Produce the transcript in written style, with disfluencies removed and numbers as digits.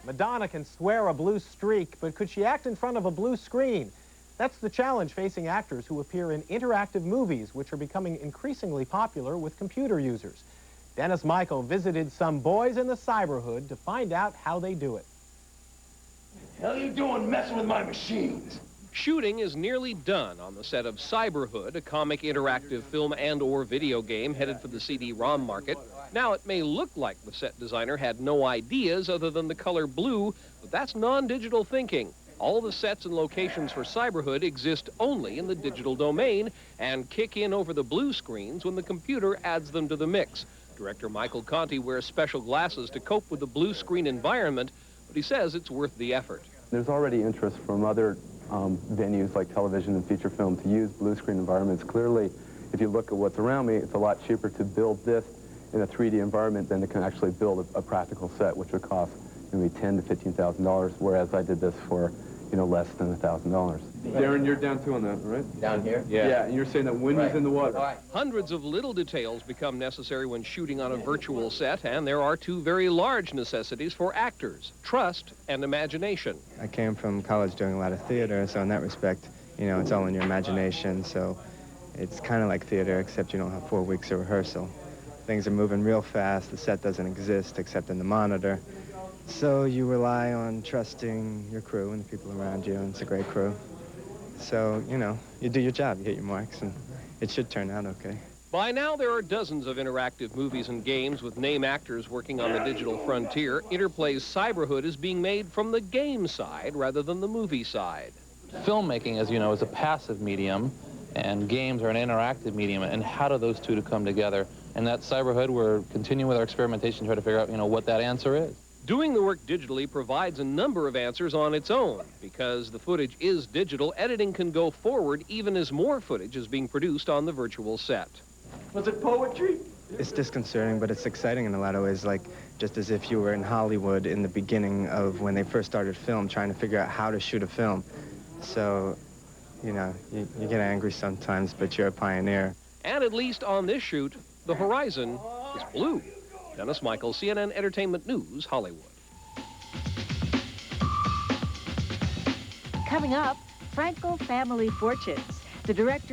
Madonna can swear a blue streak, but could she act in front of a blue screen? That's the challenge facing actors who appear in interactive movies, which are becoming increasingly popular with computer users. Dennis Michael visited some boys in the Cyberhood to find out how they do it. The hell are you doing messing with my machines? Shooting is nearly done on the set of Cyberhood, a comic interactive film and/or video game headed for the CD-ROM market. Now, it may look like the set designer had no ideas other than the color blue, but that's non-digital thinking. All the sets and locations for Cyberhood exist only in the digital domain and kick in over the blue screens when the computer adds them to the mix. Director Michael Conti wears special glasses to cope with the blue screen environment, but he says it's worth the effort. There's already interest from other venues like television and feature film to use blue screen environments. Clearly, if you look at what's around me, it's a lot cheaper to build this in a 3D environment than to actually build a practical set, which would cost maybe $10,000 to $15,000, whereas I did this for, less than $1,000. Darren, you're down too on that, right? Down here? Yeah, and you're saying that wind is in the water. Right. Hundreds of little details become necessary when shooting on a virtual set, and there are two very large necessities for actors: trust and imagination. I came from college doing a lot of theater, so in that respect, it's all in your imagination, so it's kind of like theater, except you don't have 4 weeks of rehearsal. Things are moving real fast, the set doesn't exist except in the monitor, so you rely on trusting your crew and the people around you, and it's a great crew. So, you do your job, you hit your marks, and it should turn out okay. By now, there are dozens of interactive movies and games with name actors working on the digital frontier. Interplay's Cyberhood is being made from the game side rather than the movie side. Filmmaking, as you know, is a passive medium, and games are an interactive medium, and how do those two come together? And that Cyberhood, we're continuing with our experimentation to try to figure out, what that answer is. Doing the work digitally provides a number of answers on its own. Because the footage is digital, editing can go forward even as more footage is being produced on the virtual set. Was it poetry? It's disconcerting, but it's exciting in a lot of ways, like just as if you were in Hollywood in the beginning of when they first started film, trying to figure out how to shoot a film. So, you get angry sometimes, but you're a pioneer. And at least on this shoot, the horizon is blue. Dennis Michael, CNN Entertainment News, Hollywood. Coming up, Franco Family Fortunes. The director